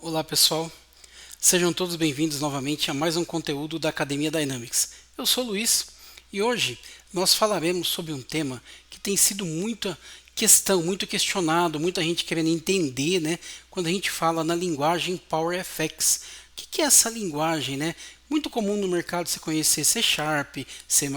Olá pessoal, sejam todos bem-vindos novamente a mais um conteúdo da Academia Dynamics. Eu sou o Luiz e hoje nós falaremos sobre um tema que tem sido muita questão, muito questionado, muita gente querendo entender, né? Quando a gente fala na linguagem PowerFX. O que é essa linguagem, né? Muito comum no mercado você conhecer C Sharp, C++,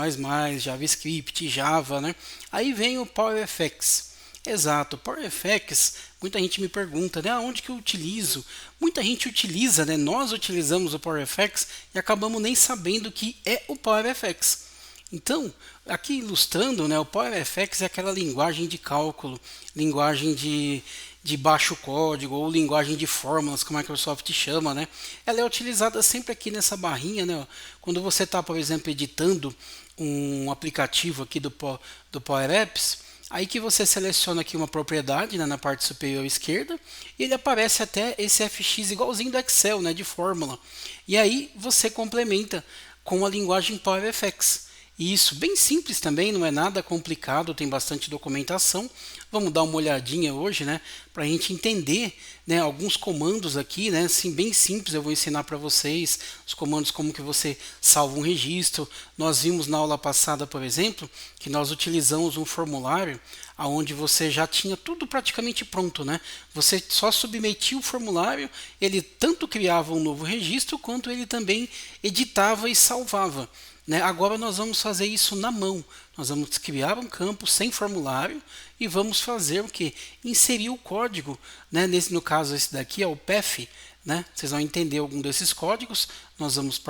JavaScript, Java, né? Aí vem o PowerFX. Exato, PowerFX, muita gente me pergunta, né, onde que eu utilizo? Muita gente utiliza, né, nós utilizamos o PowerFX e acabamos nem sabendo que é o PowerFX. Então, aqui ilustrando, né, o PowerFX é aquela linguagem de cálculo, linguagem de baixo código ou linguagem de fórmulas, como a Microsoft chama, né? Ela é utilizada sempre aqui nessa barrinha, né? Quando você está, por exemplo, editando um aplicativo aqui do Power Apps, aí que você seleciona aqui uma propriedade, né, na parte superior esquerda, e ele aparece até esse fx igualzinho do Excel, né, de fórmula. E aí você complementa com a linguagem PowerFX. E isso bem simples também, não é nada complicado, tem bastante documentação. Vamos dar uma olhadinha hoje, né, para a gente entender, né, alguns comandos aqui, né, assim, bem simples. Eu vou ensinar para vocês os comandos como que você salva um registro. Nós vimos na aula passada, por exemplo, que nós utilizamos um formulário onde você já tinha tudo praticamente pronto, né? Você só submetia o formulário, ele tanto criava um novo registro quanto ele também editava e salvava. Né? Agora nós vamos fazer isso na mão. Nós vamos criar um campo sem formulário e vamos fazer o que? Inserir o código. Né? No caso, esse daqui é o path. Né? Vocês vão entender algum desses códigos. Nós vamos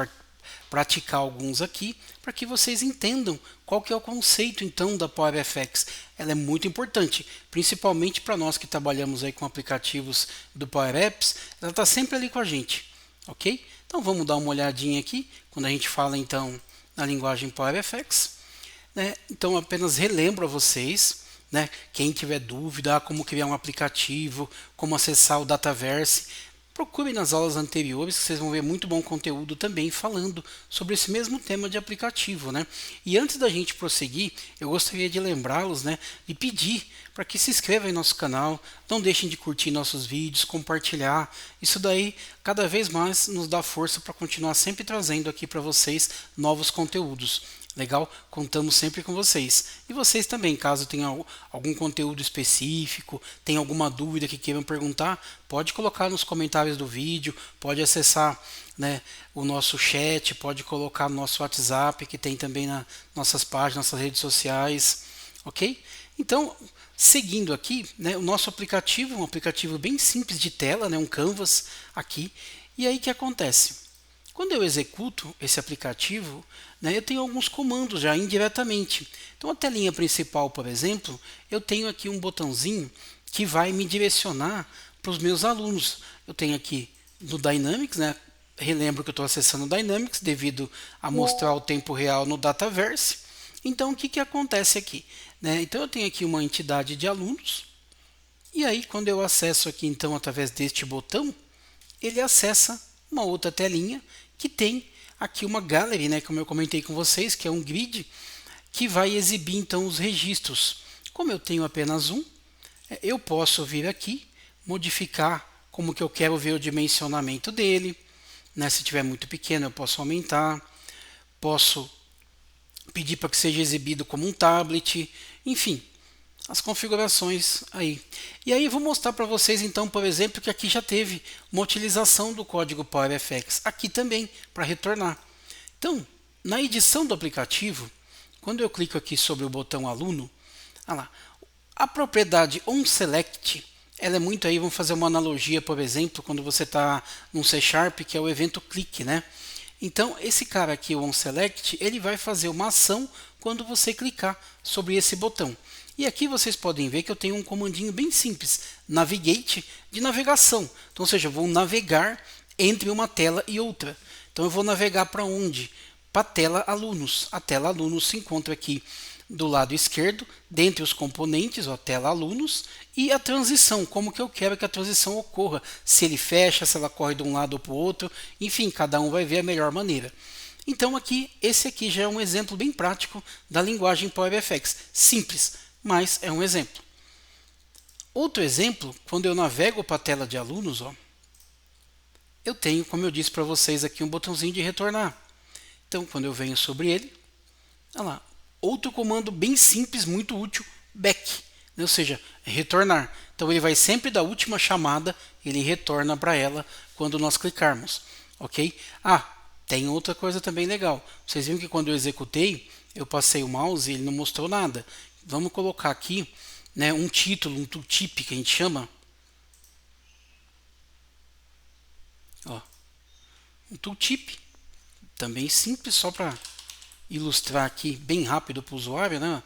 praticar alguns aqui para que vocês entendam qual que é o conceito então da PowerFX. Ela é muito importante, principalmente para nós que trabalhamos aí com aplicativos do Power Apps. Ela está sempre ali com a gente, ok? Então vamos dar uma olhadinha aqui quando a gente fala então na linguagem PowerFX. Né? Então apenas relembro a vocês, né, quem tiver dúvida como criar um aplicativo, como acessar o Dataverse, procure nas aulas anteriores que vocês vão ver muito bom conteúdo também falando sobre esse mesmo tema de aplicativo, né? E antes da gente prosseguir, eu gostaria de lembrá-los, né, e pedir para que se inscrevam em nosso canal, não deixem de curtir nossos vídeos, compartilhar. Isso daí cada vez mais nos dá força para continuar sempre trazendo aqui para vocês novos conteúdos. Legal? Contamos sempre com vocês. E vocês também, caso tenham algum conteúdo específico, tenham alguma dúvida que queiram perguntar, pode colocar nos comentários do vídeo, pode acessar, né, o nosso chat, pode colocar no nosso WhatsApp, que tem também nas nossas páginas, nossas redes sociais, ok? Então, seguindo aqui, né, o nosso aplicativo, um aplicativo bem simples de tela, né, um canvas aqui, e aí o que acontece? Quando eu executo esse aplicativo, né, eu tenho alguns comandos já indiretamente. Então, a telinha principal, por exemplo, eu tenho aqui um botãozinho que vai me direcionar para os meus alunos. Eu tenho aqui no Dynamics, né, relembro que eu estou acessando o Dynamics devido a mostrar o tempo real no Dataverse. Então, o que acontece aqui? Né? Então, eu tenho aqui uma entidade de alunos, e aí, quando eu acesso aqui, então, através deste botão, ele acessa uma outra telinha que tem aqui uma gallery, né, como eu comentei com vocês, que é um grid que vai exibir então os registros. Como eu tenho apenas um, eu posso vir aqui, modificar como que eu quero ver o dimensionamento dele, né, se tiver muito pequeno eu posso aumentar, posso pedir para que seja exibido como um tablet, enfim, as configurações aí. E aí eu vou mostrar para vocês então, por exemplo, que aqui já teve uma utilização do código PowerFX, aqui também, para retornar. Então, na edição do aplicativo, quando eu clico aqui sobre o botão aluno, olha lá, a propriedade onSelect, ela é muito aí, vamos fazer uma analogia, por exemplo, quando você está num C Sharp, que é o evento clique, né? Então, esse cara aqui, o onSelect, ele vai fazer uma ação quando você clicar sobre esse botão. E aqui vocês podem ver que eu tenho um comandinho bem simples, navigate, de navegação. Então, ou seja, eu vou navegar entre uma tela e outra. Então, eu vou navegar para onde? Para a tela alunos. A tela alunos se encontra aqui do lado esquerdo, dentre os componentes, a tela alunos, e a transição, como que eu quero que a transição ocorra. Se ele fecha, se ela corre de um lado ou para o outro, enfim, cada um vai ver a melhor maneira. Então, aqui, esse aqui já é um exemplo bem prático da linguagem PowerFX. Simples, mas é um exemplo. Outro exemplo, quando eu navego para a tela de alunos, ó, eu tenho, como eu disse para vocês aqui, um botãozinho de retornar. Então, quando eu venho sobre ele, olha lá, outro comando bem simples, muito útil, back, né? Ou seja, retornar. Então ele vai sempre da última chamada, ele retorna para ela quando nós clicarmos, ok? Tem outra coisa também legal. Vocês viram que quando eu executei, eu passei o mouse e ele não mostrou nada. Vamos colocar aqui, né, um título, um tooltip que a gente chama. Ó, um tooltip, também simples, só para ilustrar aqui bem rápido para o usuário, né?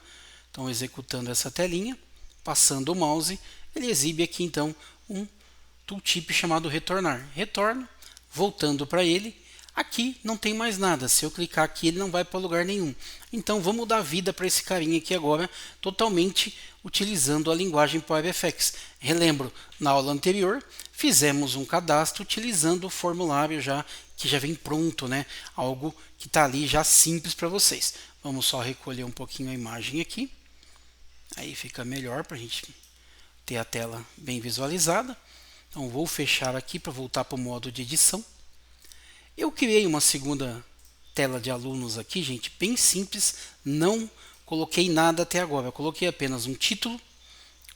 Então, executando essa telinha, passando o mouse, ele exibe aqui então um tooltip chamado retornar. Retorno, voltando para ele. Aqui não tem mais nada. Se eu clicar aqui, ele não vai para lugar nenhum. Então, vamos dar vida para esse carinha aqui agora, totalmente utilizando a linguagem PowerFX. Relembro, na aula anterior, fizemos um cadastro utilizando o formulário que já vem pronto, né? Algo que está ali já simples para vocês. Vamos só recolher um pouquinho a imagem aqui. Aí fica melhor para a gente ter a tela bem visualizada. Então, vou fechar aqui para voltar para o modo de edição. Eu criei uma segunda tela de alunos aqui, gente, bem simples, não coloquei nada até agora. Eu coloquei apenas um título,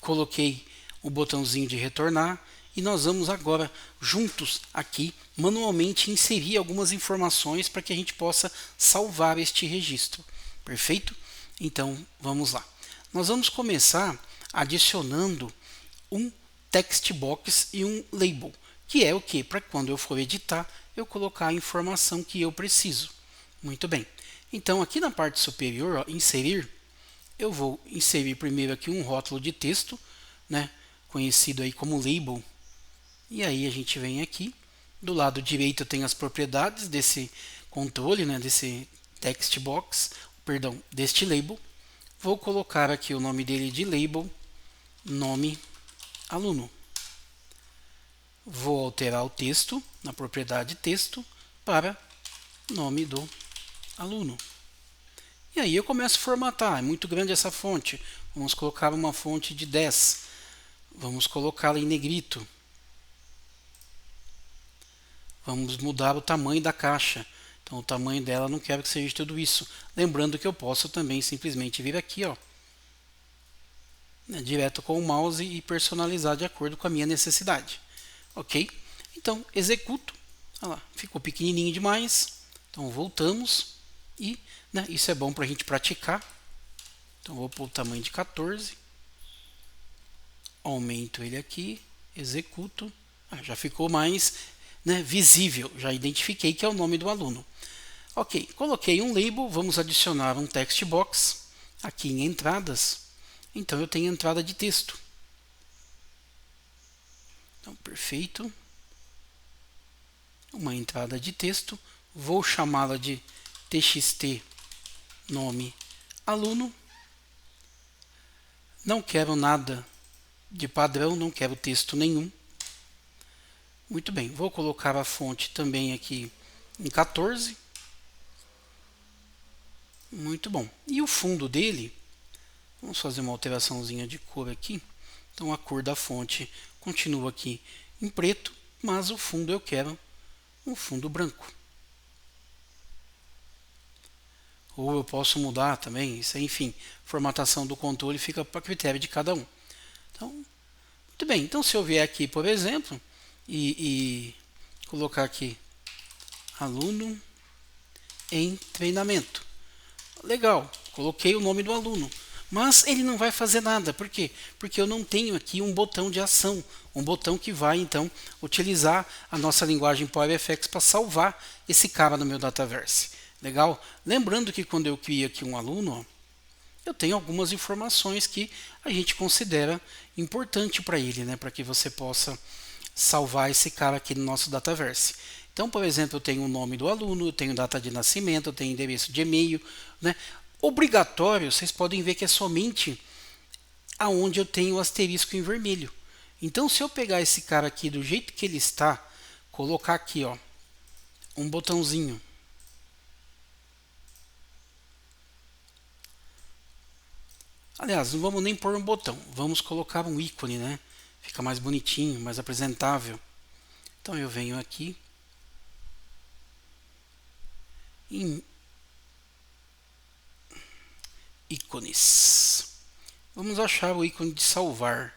coloquei o botãozinho de retornar e nós vamos agora juntos aqui manualmente inserir algumas informações para que a gente possa salvar este registro. Perfeito? Então, vamos lá. Nós vamos começar adicionando um text box e um label, que é o que? Para quando eu for editar, eu colocar a informação que eu preciso. Muito bem. Então, aqui na parte superior, ó, inserir, eu vou inserir primeiro aqui um rótulo de texto, né, conhecido aí como label. E aí a gente vem aqui, do lado direito tem as propriedades desse controle, né, desse text box, perdão, deste label. Vou colocar aqui o nome dele de label, nome aluno. Vou alterar o texto na propriedade texto para nome do aluno. E aí eu começo a formatar. É muito grande essa fonte. Vamos colocar uma fonte de 10. Vamos colocá-la em negrito. Vamos mudar o tamanho da caixa. Então o tamanho dela não quero que seja tudo isso. Lembrando que eu posso também simplesmente vir aqui, ó, né, direto com o mouse e personalizar de acordo com a minha necessidade. Ok? Então, executo. Olha lá, ficou pequenininho demais. Então, voltamos. E, né, isso é bom para a gente praticar. Então, vou pôr o tamanho de 14. Aumento ele aqui. Executo. Já ficou mais, né, visível. Já identifiquei que é o nome do aluno. Ok, coloquei um label. Vamos adicionar um text box. Aqui em entradas. Então, eu tenho entrada de texto. Então, perfeito. Uma entrada de texto. Vou chamá-la de txt nome aluno. Não quero nada de padrão, não quero texto nenhum. Muito bem, vou colocar a fonte também aqui em 14. Muito bom. E o fundo dele, vamos fazer uma alteraçãozinha de cor aqui. Então a cor da fonte continua aqui em preto, mas o fundo eu quero um fundo branco. Ou eu posso mudar também, isso aí, enfim, formatação do controle fica para critério de cada um. Então, muito bem. Então se eu vier aqui, por exemplo, e colocar aqui aluno em treinamento. Legal, coloquei o nome do aluno. Mas ele não vai fazer nada. Por quê? Porque eu não tenho aqui um botão de ação. Um botão que vai, então, utilizar a nossa linguagem PowerFX para salvar esse cara no meu Dataverse. Legal? Lembrando que quando eu crio aqui um aluno, ó, eu tenho algumas informações que a gente considera importante para ele, né? Para que você possa salvar esse cara aqui no nosso Dataverse. Então, por exemplo, eu tenho o nome do aluno, eu tenho data de nascimento, eu tenho endereço de e-mail, né? Obrigatório, vocês podem ver que é somente aonde eu tenho o asterisco em vermelho. Então, se eu pegar esse cara aqui do jeito que ele está, colocar aqui, ó, um botãozinho, aliás, não vamos nem pôr um botão, vamos colocar um ícone, né? Fica mais bonitinho, mais apresentável. Então eu venho aqui, em ícones. Vamos achar o ícone de salvar.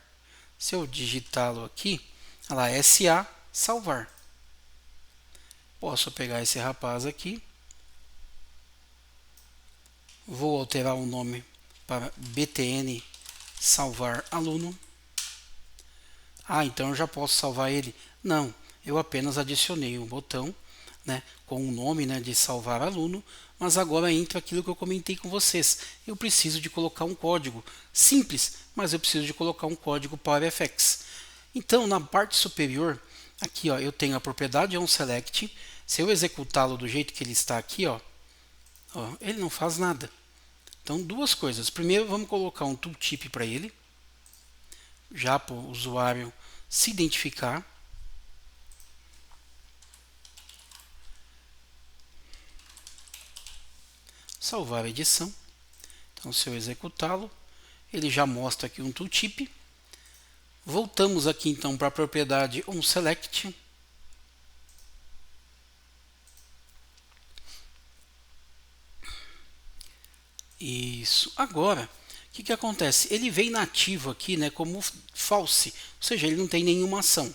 Se eu digitá-lo aqui, olha lá, SA, salvar. Posso pegar esse rapaz aqui. Vou alterar o nome para BTN salvar aluno. Então eu já posso salvar ele? Não, eu apenas adicionei um botão, né, com o nome, né, de salvar aluno, mas agora entra aquilo que eu comentei com vocês. Eu preciso de colocar um código simples, mas eu preciso de colocar um código PowerFX. Então, na parte superior, aqui ó, eu tenho a propriedade onSelect. Se eu executá-lo do jeito que ele está aqui, ó, ele não faz nada. Então, duas coisas. Primeiro, vamos colocar um tooltip para ele, já para o usuário se identificar. Salvar a edição. Então, se eu executá-lo, ele já mostra aqui um tooltip. Voltamos aqui então para a propriedade onSelect. Isso. Agora, o que acontece? Ele vem nativo aqui, né, como false, ou seja, ele não tem nenhuma ação.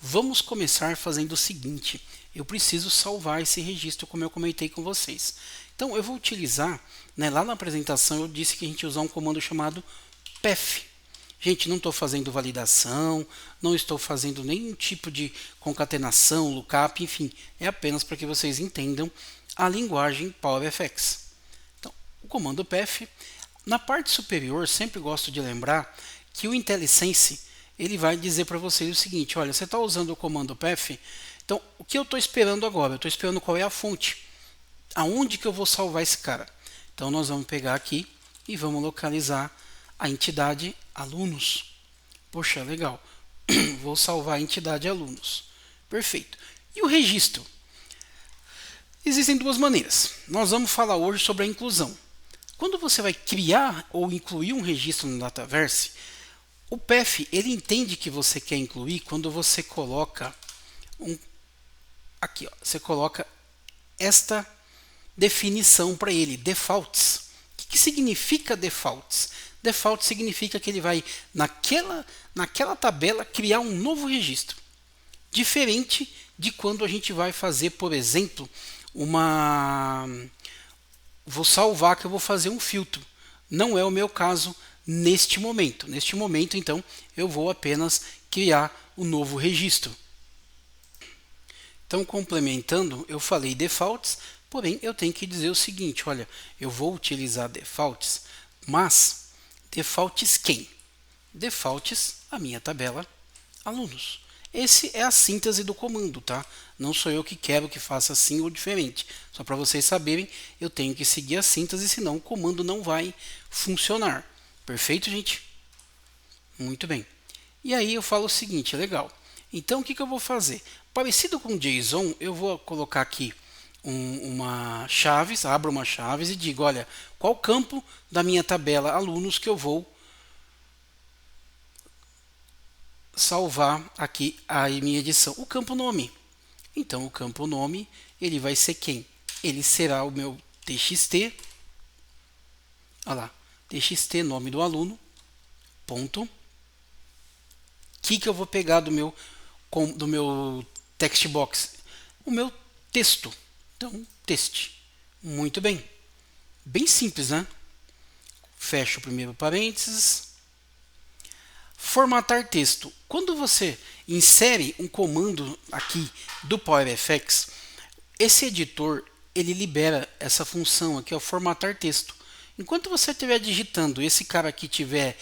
Vamos começar fazendo o seguinte: eu preciso salvar esse registro, como eu comentei com vocês. Então, eu vou utilizar, né, lá na apresentação eu disse que a gente ia usar um comando chamado pef. Gente, não estou fazendo validação, não estou fazendo nenhum tipo de concatenação, lookup, enfim, é apenas para que vocês entendam a linguagem PowerFX. Então, o comando pef, na parte superior, sempre gosto de lembrar que o IntelliSense ele vai dizer para vocês o seguinte: olha, você está usando o comando pef, então o que eu estou esperando agora? Eu estou esperando qual é a fonte, aonde que eu vou salvar esse cara. Então nós vamos pegar aqui e vamos localizar a entidade alunos. Poxa, legal. Vou salvar a entidade alunos. Perfeito. E o registro? Existem duas maneiras. Nós vamos falar hoje sobre a inclusão. Quando você vai criar ou incluir um registro no Dataverse, o pef ele entende que você quer incluir quando você coloca aqui, ó, você coloca esta definição para ele, defaults. O que significa defaults? Default significa que ele vai, naquela tabela, criar um novo registro. Diferente de quando a gente vai fazer, por exemplo, vou salvar que eu vou fazer um filtro. Não é o meu caso neste momento. Neste momento, então, eu vou apenas criar um novo registro. Então, complementando, eu falei defaults, porém eu tenho que dizer o seguinte: olha, eu vou utilizar defaults, mas defaults quem? Defaults a minha tabela alunos. Esse é a síntese do comando, tá? Não sou eu que quero que faça assim ou diferente. Só para vocês saberem, eu tenho que seguir a síntese, senão o comando não vai funcionar. Perfeito, gente? Muito bem. E aí eu falo o seguinte, legal. Então o que eu vou fazer? Parecido com JSON, eu vou colocar aqui uma chaves, abro uma chaves e digo, olha, qual campo da minha tabela alunos que eu vou salvar aqui a minha edição? O campo nome. Então o campo nome, ele vai ser quem? Ele será o meu txt, olha lá, txt nome do aluno, ponto. O que eu vou pegar do meu text box? O meu texto. Então, text. Muito bem. Bem simples, né? Fecho o primeiro parênteses. Formatar texto. Quando você insere um comando aqui do PowerFX, esse editor ele libera essa função aqui, ó, formatar texto. Enquanto você estiver digitando, esse cara aqui estiver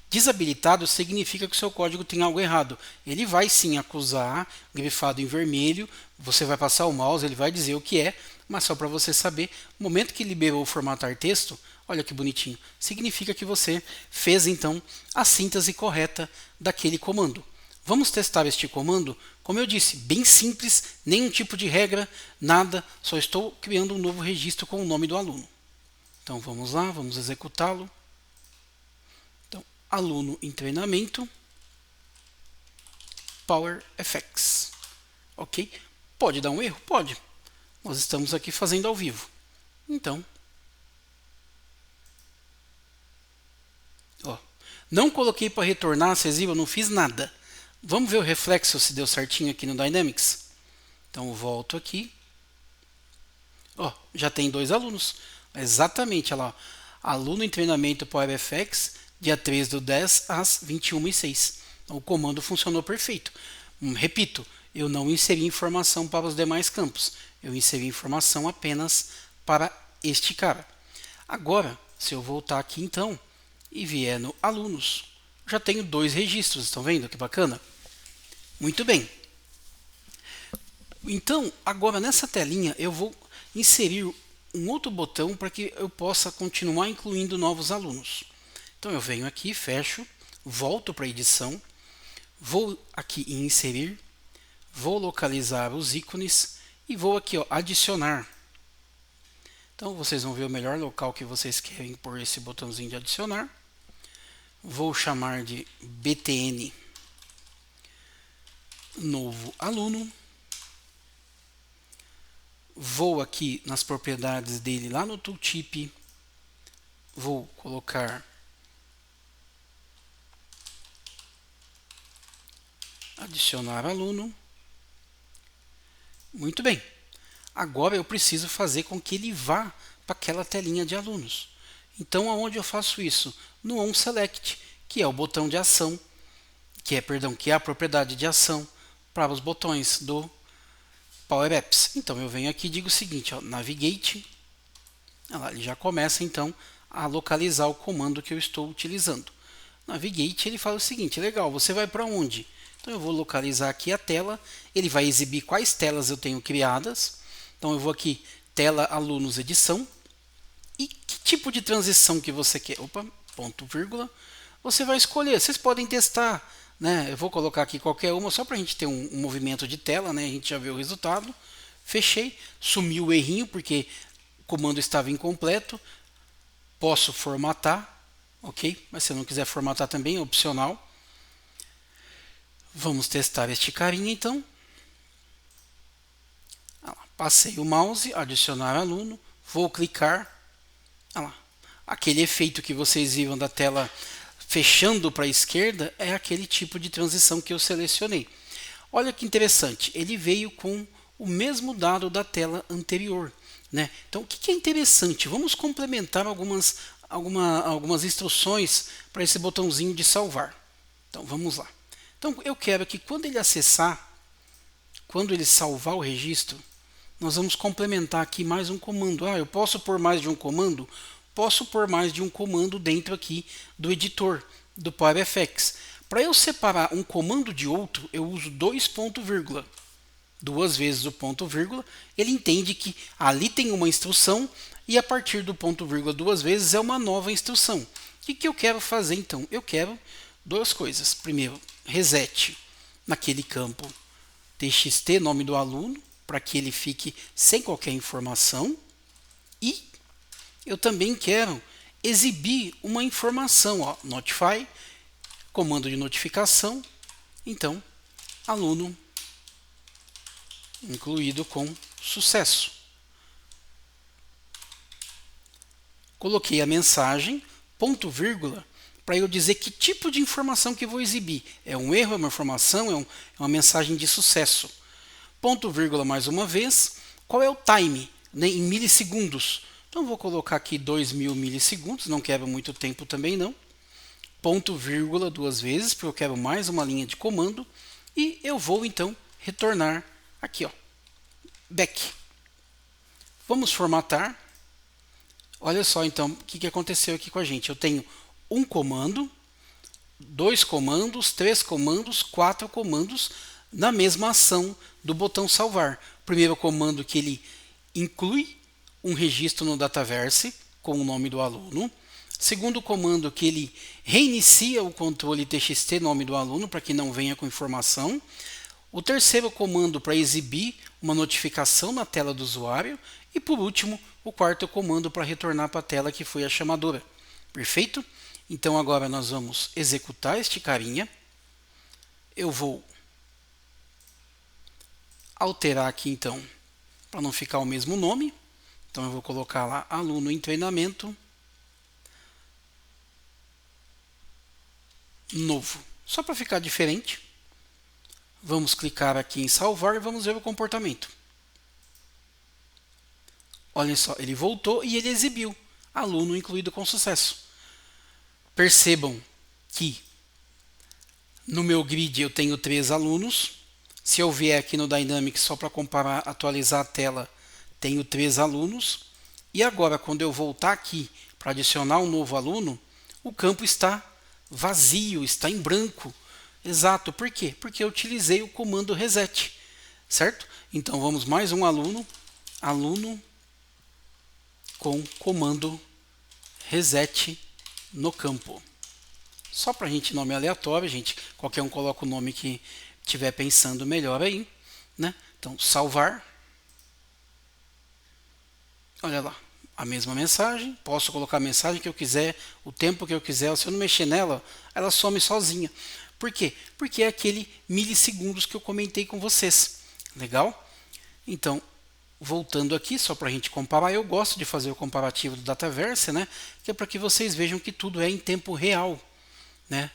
desabilitado, significa que o seu código tem algo errado. Ele vai sim acusar, grifado em vermelho, você vai passar o mouse, ele vai dizer o que é, mas só para você saber, no momento que liberou o formatar texto, olha que bonitinho, significa que você fez então a síntese correta daquele comando. Vamos testar este comando? Como eu disse, bem simples, nenhum tipo de regra, nada, só estou criando um novo registro com o nome do aluno. Então vamos lá, vamos executá-lo. Aluno em treinamento, PowerFX. Ok? Pode dar um erro? Pode. Nós estamos aqui fazendo ao vivo. Então, ó, não coloquei para retornar, vocês viram, eu não fiz nada. Vamos ver o reflexo se deu certinho aqui no Dynamics. Então eu volto aqui. Ó, já tem 2 alunos. Exatamente, olha lá. Aluno em treinamento PowerFX, dia 3/10 às 21h06. Então, o comando funcionou perfeito. Repito, eu não inseri informação para os demais campos. Eu inseri informação apenas para este cara. Agora, se eu voltar aqui então e vier no alunos, já tenho 2 registros. Estão vendo que bacana? Muito bem. Então, agora nessa telinha eu vou inserir um outro botão para que eu possa continuar incluindo novos alunos. Então eu venho aqui, fecho, volto para a edição, vou aqui em inserir, vou localizar os ícones e vou aqui, ó, adicionar. Então vocês vão ver o melhor local que vocês querem por esse botãozinho de adicionar. Vou chamar de BTN novo aluno. Vou aqui nas propriedades dele lá no tooltip, vou colocar adicionar aluno. Muito bem. Agora eu preciso fazer com que ele vá para aquela telinha de alunos. Então aonde eu faço isso? No onSelect, que é o botão de ação, que é a propriedade de ação para os botões do Power Apps. Então eu venho aqui e digo o seguinte, ó, navigate. Ele já começa então a localizar o comando que eu estou utilizando. Navigate, ele fala o seguinte, legal, você vai para onde? Então eu vou localizar aqui a tela, ele vai exibir quais telas eu tenho criadas. Então eu vou aqui, tela alunos edição. E que tipo de transição que você quer? Opa, ponto, vírgula. Você vai escolher, vocês podem testar, né? Eu vou colocar aqui qualquer uma, só para a gente ter um movimento de tela, né? A gente já vê o resultado. Fechei, sumiu o errinho, porque o comando estava incompleto. Posso formatar, ok? Mas se eu não quiser formatar também, é opcional. Vamos testar este carinha então. Passei o mouse, adicionar aluno, vou clicar. Aquele efeito que vocês viram da tela fechando para a esquerda é aquele tipo de transição que eu selecionei. Olha que interessante, ele veio com o mesmo dado da tela anterior, né? Então o que é interessante? Vamos complementar algumas instruções para esse botãozinho de salvar. Então vamos lá. Então eu quero que quando ele acessar, quando ele salvar o registro, nós vamos complementar aqui mais um comando. Eu posso pôr mais de um comando? Posso pôr mais de um comando dentro aqui do editor do PowerFX. Para eu separar um comando de outro, eu uso 2 ponto vírgula. 2 vezes o ponto vírgula, ele entende que ali tem uma instrução e a partir do ponto vírgula 2 vezes é uma nova instrução. O que eu quero fazer então? Eu quero 2 coisas. Primeiro, reset naquele campo txt, nome do aluno, para que ele fique sem qualquer informação. E eu também quero exibir uma informação, ó, notify, comando de notificação. Então, aluno incluído com sucesso. Coloquei a mensagem, ponto vírgula, para eu dizer que tipo de informação que eu vou exibir. É um erro, é uma informação, é uma mensagem de sucesso. Ponto vírgula mais uma vez. Qual é o time, né, em milissegundos? Então vou colocar aqui 2000 milissegundos, não quero muito tempo também não. Ponto vírgula 2 vezes, porque eu quero mais uma linha de comando. E eu vou então retornar aqui, ó, back. Vamos formatar. Olha só então o que aconteceu aqui com a gente. Eu tenho um comando, 2 comandos, 3 comandos, 4 comandos na mesma ação do botão salvar. Primeiro comando que ele inclui um registro no Dataverse com o nome do aluno. Segundo comando que ele reinicia o controle txt nome do aluno para que não venha com informação. O terceiro comando para exibir uma notificação na tela do usuário. E por último, o quarto comando para retornar para a tela que foi a chamadora. Perfeito? Então agora nós vamos executar este carinha. Eu vou alterar aqui então para não ficar o mesmo nome. Então eu vou colocar lá aluno em treinamento novo, só para ficar diferente. Vamos clicar aqui em salvar e vamos ver o comportamento. Olha só, ele voltou e ele exibiu aluno incluído com sucesso. Percebam que no meu grid eu tenho 3 alunos. Se eu vier aqui no Dynamics só para comparar, atualizar a tela, tenho 3 alunos. E agora, quando eu voltar aqui para adicionar um novo aluno, o campo está vazio, está em branco. Exato, por quê? Porque eu utilizei o comando reset, certo? Então vamos mais um aluno, aluno com comando reset no campo. Só para a gente nome aleatório, gente, qualquer um coloca o nome que estiver pensando melhor aí, né? Então salvar. Olha lá, a mesma mensagem, posso colocar a mensagem que eu quiser, o tempo que eu quiser, se eu não mexer nela, ela some sozinha. Por quê? Porque é aquele milissegundos que eu comentei com vocês. Legal? Então, voltando aqui, só para a gente comparar, eu gosto de fazer o comparativo do Dataverse, né? Que é para que vocês vejam que tudo é em tempo real, né?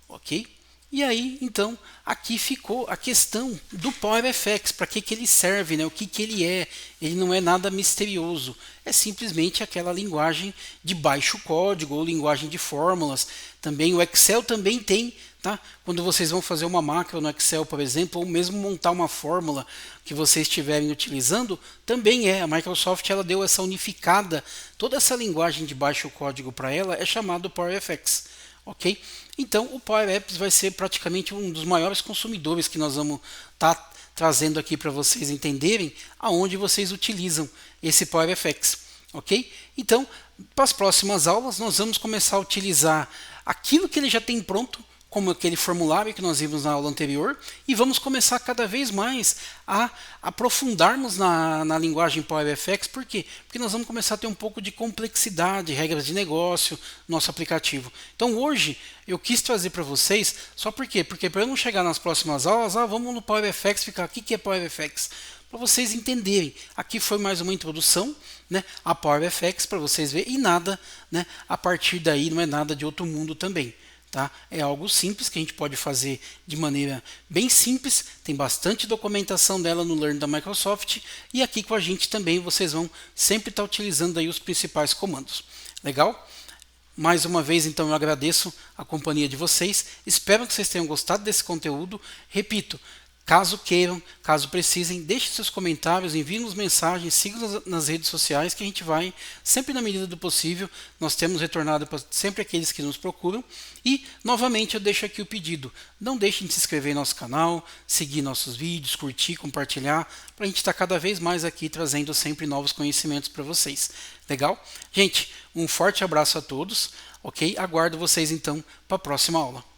Ok? E aí, então, aqui ficou a questão do PowerFX, para que ele serve, né? O que ele é. Ele não é nada misterioso, é simplesmente aquela linguagem de baixo código ou linguagem de fórmulas. Também o Excel também tem, tá? Quando vocês vão fazer uma macro no Excel, por exemplo, ou mesmo montar uma fórmula que vocês estiverem utilizando, também é. A Microsoft ela deu essa unificada, toda essa linguagem de baixo código para ela é chamado PowerFX. Ok? Então o Power Apps vai ser praticamente um dos maiores consumidores que nós vamos estar trazendo aqui para vocês entenderem aonde vocês utilizam esse PowerFX. Ok? Então, para as próximas aulas nós vamos começar a utilizar aquilo que ele já tem pronto, como aquele formulário que nós vimos na aula anterior, e vamos começar cada vez mais a aprofundarmos na linguagem PowerFX. Por quê? Porque nós vamos começar a ter um pouco de complexidade, regras de negócio, nosso aplicativo. Então hoje eu quis trazer para vocês, só por quê? Porque para eu não chegar nas próximas aulas, vamos no PowerFX, ficar, o que é PowerFX? Para vocês entenderem, aqui foi mais uma introdução, né, a PowerFX para vocês verem, e nada, né, a partir daí não é nada de outro mundo também. Tá? É algo simples que a gente pode fazer de maneira bem simples, tem bastante documentação dela no Learn da Microsoft, e aqui com a gente também vocês vão sempre estar utilizando aí os principais comandos. Legal? Mais uma vez, então, eu agradeço a companhia de vocês, espero que vocês tenham gostado desse conteúdo. Repito, caso queiram, caso precisem, deixem seus comentários, enviem-nos mensagens, sigam nas redes sociais que a gente vai, sempre na medida do possível, nós temos retornado para sempre aqueles que nos procuram. E, novamente, eu deixo aqui o pedido, não deixem de se inscrever em nosso canal, seguir nossos vídeos, curtir, compartilhar, para a gente estar cada vez mais aqui trazendo sempre novos conhecimentos para vocês. Legal? Gente, um forte abraço a todos, ok? Aguardo vocês então para a próxima aula.